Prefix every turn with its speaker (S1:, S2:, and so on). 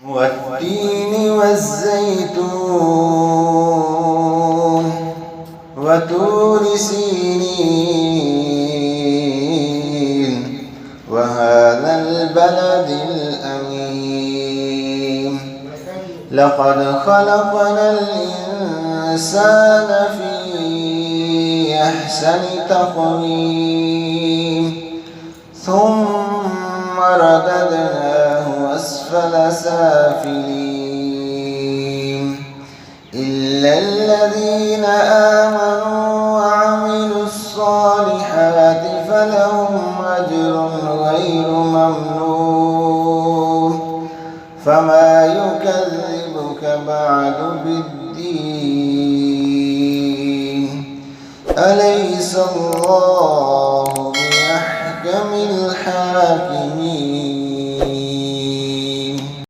S1: والتين والزيتون وطور سينين وهذا البلد الأمين لقد خلقنا الإنسان في أحسن تقويم ثم رددناه أسفل سافلين إلا الذين آمنوا وعملوا الصالحات فلهم أجر غير ممنون فما يكذبك بعد بالدين أليس الله بأحكم الحاكمين